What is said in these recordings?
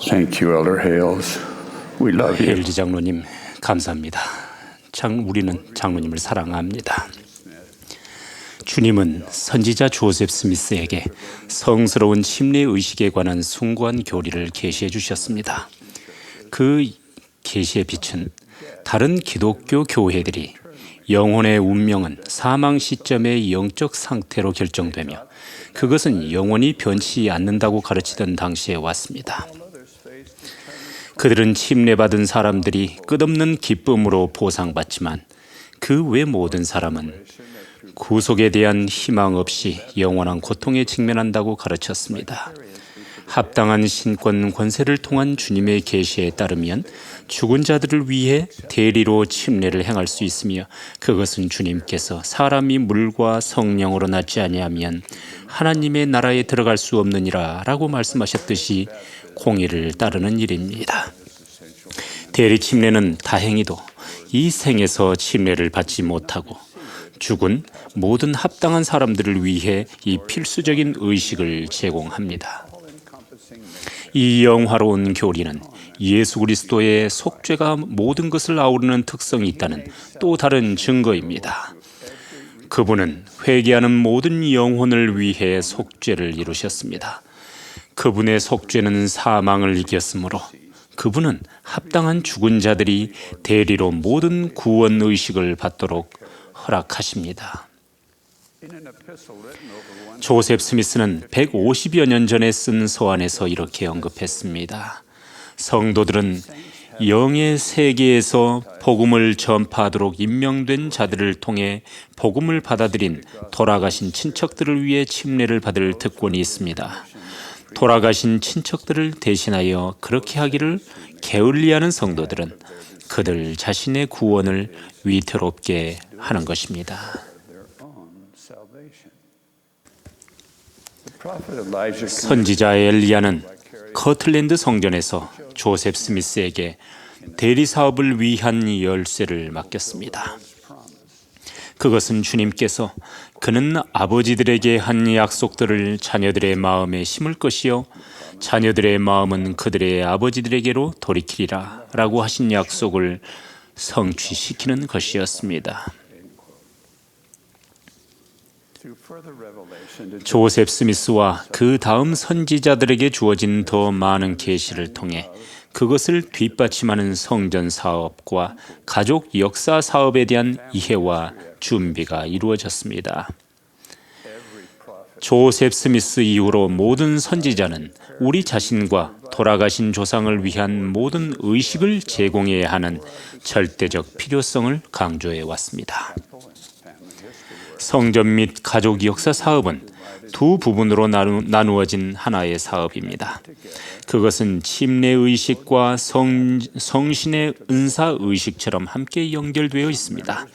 Thank you, Elder Hales. We love you. 헤일즈 장로님 감사합니다. 우리는 장로님을 사랑합니다. 주님은 선지자 조셉 스미스에게 성스러운 침례 의식에 관한 숭고한 교리를 계시해 주셨습니다. 그 계시의 빛은 다른 기독교 교회들이 영혼의 운명은 사망 시점의 영적 상태로 결정되며 그것은 영원히 변치 않는다고 가르치던 당시에 왔습니다. 그들은 침례받은 사람들이 끝없는 기쁨으로 보상받지만 그 외 모든 사람은 구속에 대한 희망 없이 영원한 고통에 직면한다고 가르쳤습니다. 합당한 신권 권세를 통한 주님의 계시에 따르면 죽은 자들을 위해 대리로 침례를 행할 수 있으며 그것은 주님께서 사람이 물과 성령으로 낫지 아니하면 하나님의 나라에 들어갈 수 없느니라 라고 말씀하셨듯이 공의를 따르는 일입니다. 대리 침례는 다행히도 이 생에서 침례를 받지 못하고 죽은 모든 합당한 사람들을 위해 이 필수적인 의식을 제공합니다. 이 영화로운 교리는 예수 그리스도의 속죄가 모든 것을 아우르는 특성이 있다는 또 다른 증거입니다. 그분은 회개하는 모든 영혼을 위해 속죄를 이루셨습니다. 그분의 속죄는 사망을 이겼으므로 그분은 합당한 죽은 자들이 대리로 모든 구원 의식을 받도록 허락하십니다. 조셉 스미스는 150여 년 전에 쓴 서한에서 이렇게 언급했습니다. 성도들은 영의 세계에서 복음을 전파하도록 임명된 자들을 통해 복음을 받아들인 돌아가신 친척들을 위해 침례를 받을 특권이 있습니다. 돌아가신 친척들을 대신하여 그렇게 하기를 게을리하는 성도들은 그들 자신의 구원을 위태롭게 하는 것입니다. 선지자 엘리야는 커틀랜드 성전에서 조셉 스미스에게 대리 사업을 위한 열쇠를 맡겼습니다. 그것은 주님께서 그는 아버지들에게 한 약속들을 자녀들의 마음에 심을 것이요 자녀들의 마음은 그들의 아버지들에게로 돌이키리라 라고 하신 약속을 성취시키는 것이었습니다. 조셉 스미스와 그 다음 선지자들에게 주어진 더 많은 계시를 통해 그것을 뒷받침하는 성전 사업과 가족 역사 사업에 대한 이해와 준비가 이루어졌습니다. 조셉 스미스 이후로 모든 선지자는 우리 자신과 돌아가신 조상을 위한 모든 의식을 제공해야 하는 절대적 필요성을 강조해 왔습니다. 성전 및 가족 역사 사업은 두 부분으로 나누어진 하나의 사업입니다. 그것은 침례의식과 성신의 은사의식처럼 함께 연결되어 있습니다.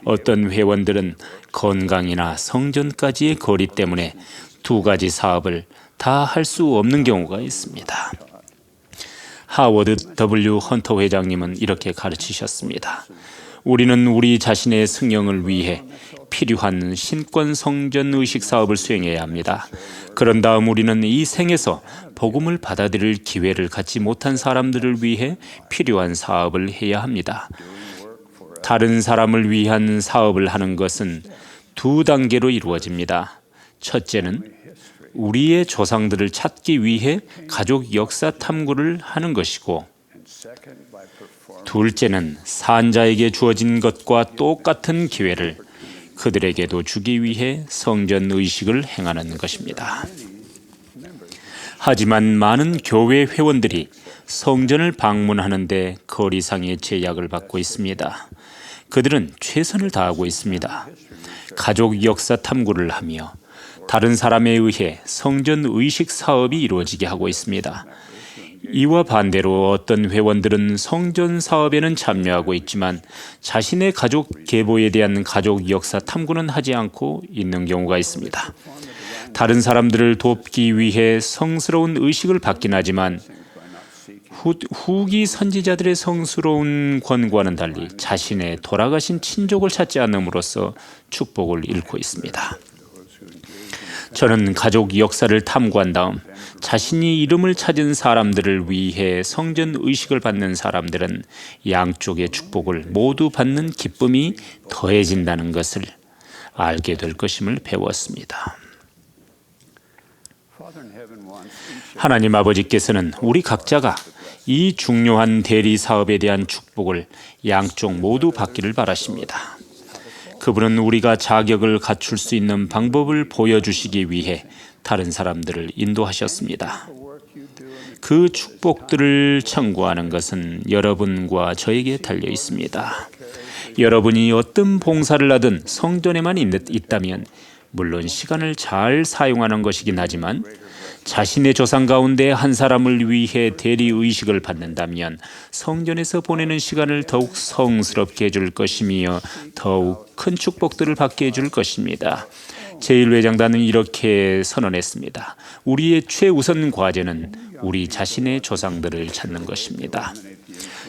어떤 회원들은 건강이나 성전까지의 거리 때문에 두 가지 사업을 다 할 수 없는 경우가 있습니다. 하워드 W. 헌터 회장님은 이렇게 가르치셨습니다. 우리는 우리 자신의 승영을 위해 필요한 신권 성전 의식 사업을 수행해야 합니다. 그런 다음 우리는 이 생에서 복음을 받아들일 기회를 갖지 못한 사람들을 위해 필요한 사업을 해야 합니다. 다른 사람을 위한 사업을 하는 것은 두 단계로 이루어집니다. 첫째는 우리의 조상들을 찾기 위해 가족 역사 탐구를 하는 것이고 둘째는 산자에게 주어진 것과 똑같은 기회를 그들에게도 주기 위해 성전 의식을 행하는 것입니다. 하지만 많은 교회 회원들이 성전을 방문하는데 거리상의 제약을 받고 있습니다. 그들은 최선을 다하고 있습니다. 가족 역사 탐구를 하며 다른 사람에 의해 성전 의식 사업이 이루어지게 하고 있습니다. 이와 반대로 어떤 회원들은 성전 사업에는 참여하고 있지만 자신의 가족 계보에 대한 가족 역사 탐구는 하지 않고 있는 경우가 있습니다. 다른 사람들을 돕기 위해 성스러운 의식을 받긴 하지만 후기 선지자들의 성스러운 권고와는 달리 자신의 돌아가신 친족을 찾지 않음으로써 축복을 잃고 있습니다. 저는 가족 역사를 탐구한 다음 자신이 이름을 찾은 사람들을 위해 성전 의식을 받는 사람들은 양쪽의 축복을 모두 받는 기쁨이 더해진다는 것을 알게 될 것임을 배웠습니다. 하나님 아버지께서는 우리 각자가 이 중요한 대리 사업에 대한 축복을 양쪽 모두 받기를 바라십니다. 그분은 우리가 자격을 갖출 수 있는 방법을 보여주시기 위해 다른 사람들을 인도하셨습니다. 그 축복들을 청구하는 것은 여러분과 저에게 달려 있습니다. 여러분이 어떤 봉사를 하든 성전에만 있다면 물론 시간을 잘 사용하는 것이긴 하지만 자신의 조상 가운데 한 사람을 위해 대리의식을 받는다면 성전에서 보내는 시간을 더욱 성스럽게 해줄 것이며 더욱 큰 축복들을 받게 해줄 것입니다. 제1외장단은 이렇게 선언했습니다. 우리의 최우선 과제는 우리 자신의 조상들을 찾는 것입니다.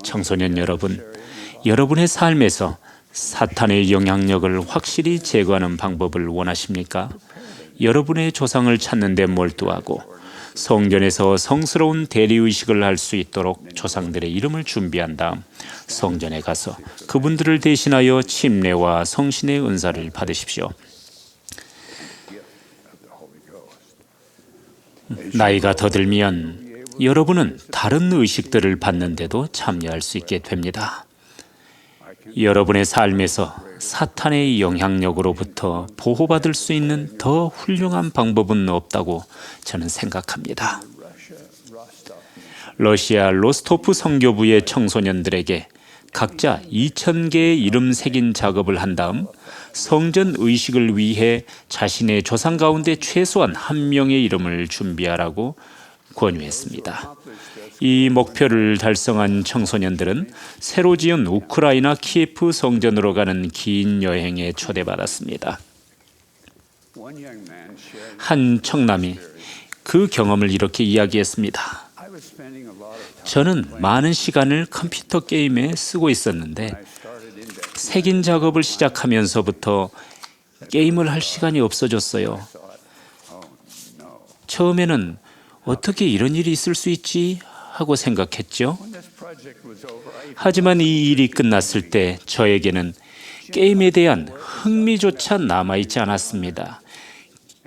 청소년 여러분, 여러분의 삶에서 사탄의 영향력을 확실히 제거하는 방법을 원하십니까? 여러분의 조상을 찾는 데 몰두하고 성전에서 성스러운 대리의식을 할 수 있도록 조상들의 이름을 준비한 다음 성전에 가서 그분들을 대신하여 침례와 성신의 은사를 받으십시오. 나이가 더 들면 여러분은 다른 의식들을 받는데도 참여할 수 있게 됩니다. 여러분의 삶에서 사탄의 영향력으로부터 보호받을 수 있는 더 훌륭한 방법은 없다고 저는 생각합니다. 러시아 로스토프 선교부의 청소년들에게 각자 2,000개의 이름 새긴 작업을 한 다음 성전 의식을 위해 자신의 조상 가운데 최소한 한 명의 이름을 준비하라고 권유했습니다. 이 목표를 달성한 청소년들은 새로 지은 우크라이나 키예프 성전으로 가는 긴 여행에 초대받았습니다. 한 청남이 그 경험을 이렇게 이야기했습니다. 저는 많은 시간을 컴퓨터 게임에 쓰고 있었는데 색인 작업을 시작하면서부터 게임을 할 시간이 없어졌어요. 처음에는 어떻게 이런 일이 있을 수 있지 하고 생각했죠. 하지만 이 일이 끝났을 때 저에게는 게임에 대한 흥미조차 남아있지 않았습니다.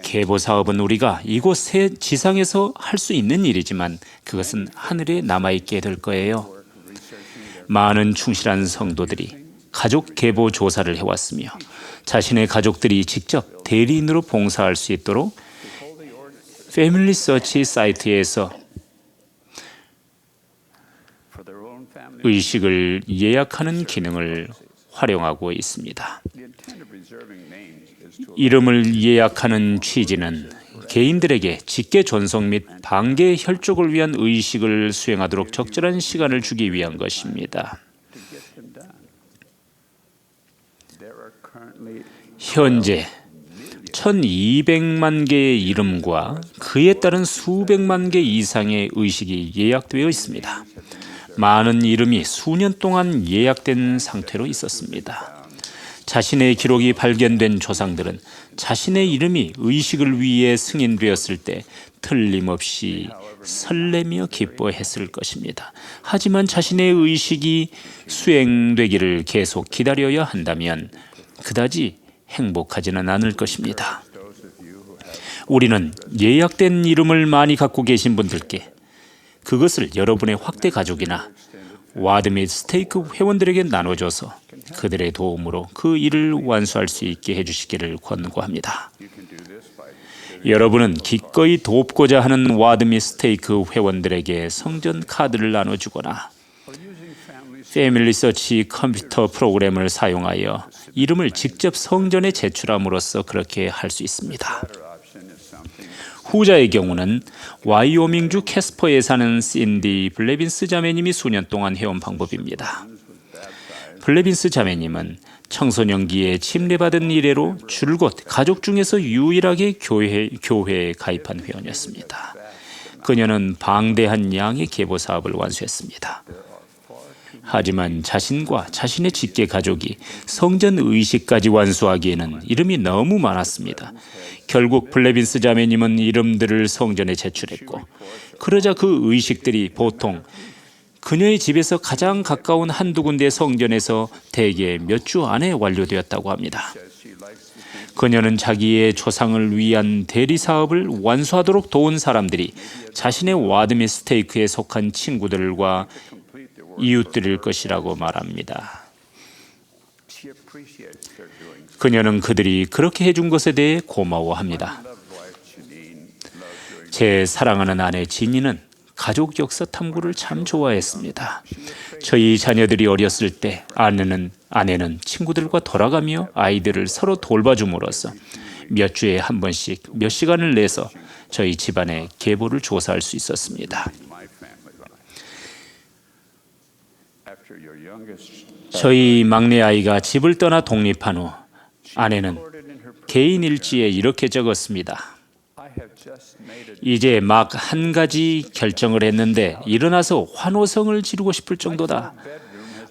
계보 사업은 우리가 이곳 지상에서 할 수 있는 일이지만 그것은 하늘에 남아있게 될 거예요. 많은 충실한 성도들이 가족 계보 조사를 해왔으며 자신의 가족들이 직접 대리인으로 봉사할 수 있도록 패밀리 서치 사이트에서 의식을 예약하는 기능을 활용하고 있습니다. 이름을 예약하는 취지는 개인들에게 직계 존속 및 방계 혈족을 위한 의식을 수행하도록 적절한 시간을 주기 위한 것입니다. 현재 1,200만 개의 이름과 그에 따른 수백만 개 이상의 의식이 예약되어 있습니다. 많은 이름이 수년 동안 예약된 상태로 있었습니다. 자신의 기록이 발견된 조상들은 자신의 이름이 의식을 위해 승인되었을 때 틀림없이 설레며 기뻐했을 것입니다. 하지만 자신의 의식이 수행되기를 계속 기다려야 한다면 그다지 행복하지는 않을 것입니다. 우리는 예약된 이름을 많이 갖고 계신 분들께 그것을 여러분의 확대 가족이나 와드 및 스테이크 회원들에게 나눠줘서 그들의 도움으로 그 일을 완수할 수 있게 해주시기를 권고합니다. 여러분은 기꺼이 돕고자 하는 와드 및 스테이크 회원들에게 성전 카드를 나눠주거나 패밀리 서치 컴퓨터 프로그램을 사용하여 이름을 직접 성전에 제출함으로써 그렇게 할 수 있습니다. 후자의 경우는 와이오밍주 캐스퍼에 사는 신디 블레빈스 자매님이 수년 동안 해온 방법입니다. 블레빈스 자매님은 청소년기에 침례받은 이래로 줄곧 가족 중에서 유일하게 교회에 가입한 회원이었습니다. 그녀는 방대한 양의 계보 사업을 완수했습니다. 하지만 자신과 자신의 직계 가족이 성전 의식까지 완수하기에는 이름이 너무 많았습니다. 결국 블레빈스 자매님은 이름들을 성전에 제출했고, 그러자 그 의식들이 보통 그녀의 집에서 가장 가까운 한두 군데 성전에서 대개 몇 주 안에 완료되었다고 합니다. 그녀는 자기의 조상을 위한 대리 사업을 완수하도록 도운 사람들이 자신의 와드미 스테이크에 속한 친구들과 이웃들일 것이라고 말합니다. 그녀는 그들이 그렇게 해준 것에 대해 고마워합니다. 제 사랑하는 아내 지니는 가족 역사 탐구를 참 좋아했습니다. 저희 자녀들이 어렸을 때 아내는 친구들과 돌아가며 아이들을 서로 돌봐줌으로써 몇 주에 한 번씩 몇 시간을 내서 저희 집안의 계보를 조사할 수 있었습니다. 저희 막내 아이가 집을 떠나 독립한 후 아내는 개인 일지에 이렇게 적었습니다. 이제 막 한 가지 결정을 했는데 일어나서 환호성을 지르고 싶을 정도다.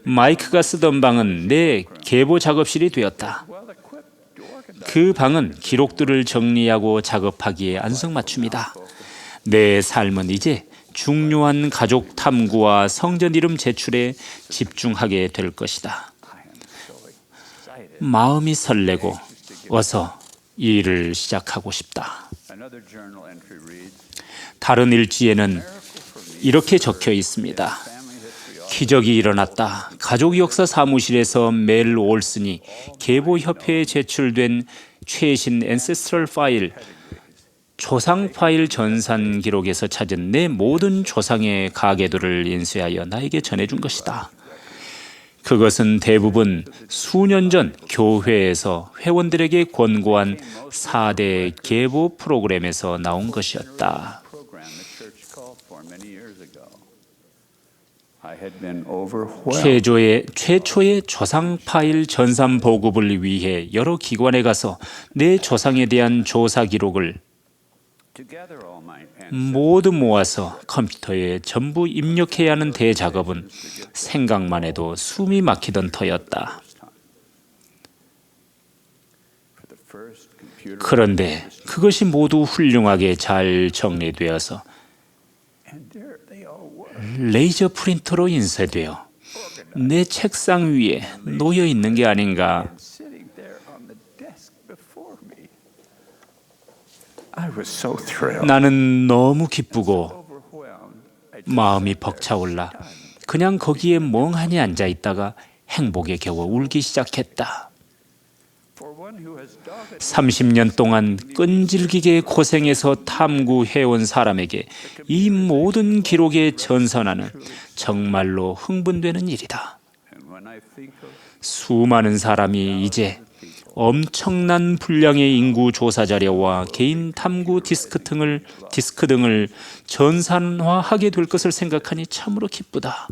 마이크가 쓰던 방은 내 계보 작업실이 되었다. 그 방은 기록들을 정리하고 작업하기에 안성맞춤이다. 내 삶은 이제 중요한 가족 탐구와 성전 이름 제출에 집중하게 될 것이다. 마음이 설레고 어서 이 일을 시작하고 싶다. 다른 일지에는 이렇게 적혀 있습니다. 기적이 일어났다. 가족 역사 사무실에서 멜 올슨이 계보협회에 제출된 최신 앤세스트럴 파일, 조상 파일 전산 기록에서 찾은 내 모든 조상의 가계도를 인쇄하여 나에게 전해준 것이다. 그것은 대부분 수년 전 교회에서 회원들에게 권고한 4대 계보 프로그램에서 나온 것이었다. 최초의 조상 파일 전산 보급을 위해 여러 기관에 가서 내 조상에 대한 조사 기록을 모두 모아서 컴퓨터에 전부 입력해야 하는 대작업은 생각만 해도 숨이 막히던 터였다. 그런데 그것이 모두 훌륭하게 잘 정리되어서 레이저 프린터로 인쇄되어 내 책상 위에 놓여 있는 게 아닌가. 나는 너무 기쁘고 마음이 벅차올라 그냥 거기에 멍하니 앉아 있다가 행복에 겨워 울기 시작했다. 30년 동안 끈질기게 고생해서 탐구해온 사람에게 이 모든 기록에 전선하는 정말로 흥분되는 일이다. 수많은 사람이 이제 엄청난 분량의 인구 조사 자료와 개인 탐구 디스크 등을 전산화하게 될 것을 생각하니 참으로 기쁘다.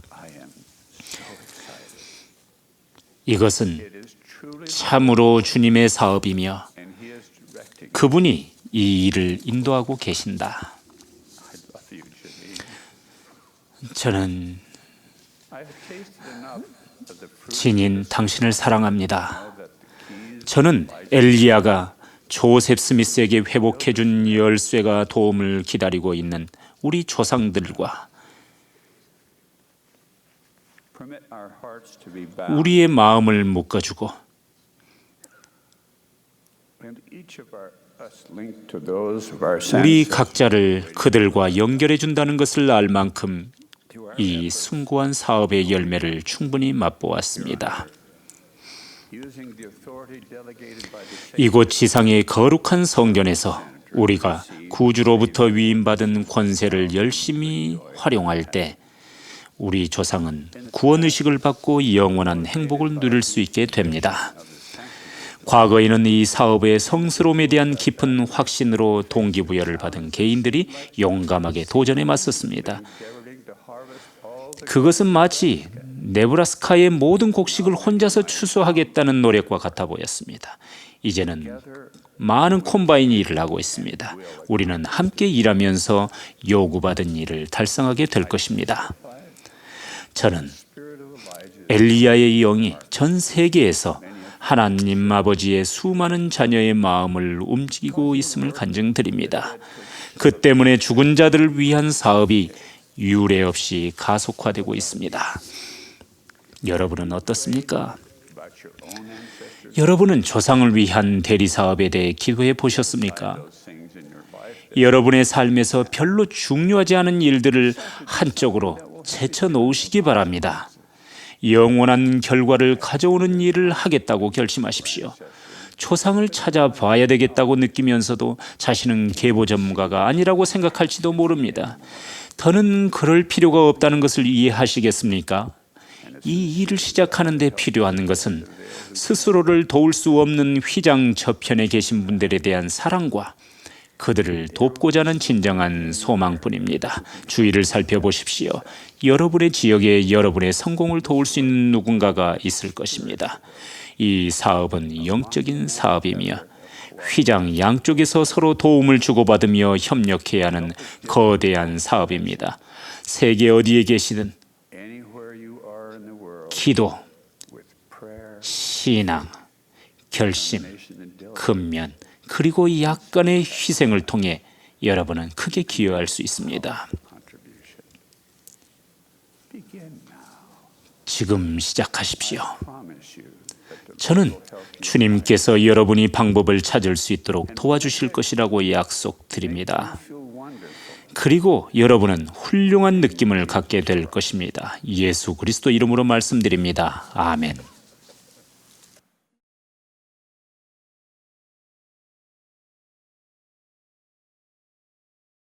이것은 참으로 주님의 사업이며 그분이 이 일을 인도하고 계신다. 저는 진인 당신을 사랑합니다. 저는 엘리야가 조셉 스미스에게 회복해준 열쇠가 도움을 기다리고 있는 우리 조상들과 우리의 마음을 묶어주고 우리 각자를 그들과 연결해준다는 것을 알 만큼 이 숭고한 사업의 열매를 충분히 맛보았습니다. 이곳 지상의 거룩한 성전에서 우리가 구주로부터 위임받은 권세를 열심히 활용할 때 우리 조상은 구원의식을 받고 영원한 행복을 누릴 수 있게 됩니다. 과거에는 이 사업의 성스러움에 대한 깊은 확신으로 동기부여를 받은 개인들이 용감하게 도전에 맞섰습니다. 그것은 마치 네브라스카의 모든 곡식을 혼자서 추수하겠다는 노력과 같아 보였습니다. 이제는 많은 콤바인이 일을 하고 있습니다. 우리는 함께 일하면서 요구받은 일을 달성하게 될 것입니다. 저는 엘리야의 영이 전 세계에서 하나님 아버지의 수많은 자녀의 마음을 움직이고 있음을 간증드립니다. 그 때문에 죽은 자들을 위한 사업이 유례 없이 가속화되고 있습니다. 여러분은 어떻습니까? 여러분은 조상을 위한 대리 사업에 대해 기도해 보셨습니까? 여러분의 삶에서 별로 중요하지 않은 일들을 한쪽으로 제쳐 놓으시기 바랍니다. 영원한 결과를 가져오는 일을 하겠다고 결심하십시오. 초상을 찾아봐야 되겠다고 느끼면서도 자신은 계보 전문가가 아니라고 생각할지도 모릅니다. 더는 그럴 필요가 없다는 것을 이해하시겠습니까? 이 일을 시작하는 데 필요한 것은 스스로를 도울 수 없는 휘장 저편에 계신 분들에 대한 사랑과 그들을 돕고자 하는 진정한 소망뿐입니다. 주위를 살펴보십시오. 여러분의 지역에 여러분의 성공을 도울 수 있는 누군가가 있을 것입니다. 이 사업은 영적인 사업이며 휘장 양쪽에서 서로 도움을 주고받으며 협력해야 하는 거대한 사업입니다. 세계 어디에 계시든 기도, 신앙, 결심, 근면, 그리고 약간의 희생을 통해 여러분은 크게 기여할 수 있습니다. 지금 시작하십시오. 저는 주님께서 여러분이 방법을 찾을 수 있도록 도와주실 것이라고 약속드립니다. 그리고 여러분은 훌륭한 느낌을 갖게 될 것입니다. 예수 그리스도 이름으로 말씀드립니다. 아멘.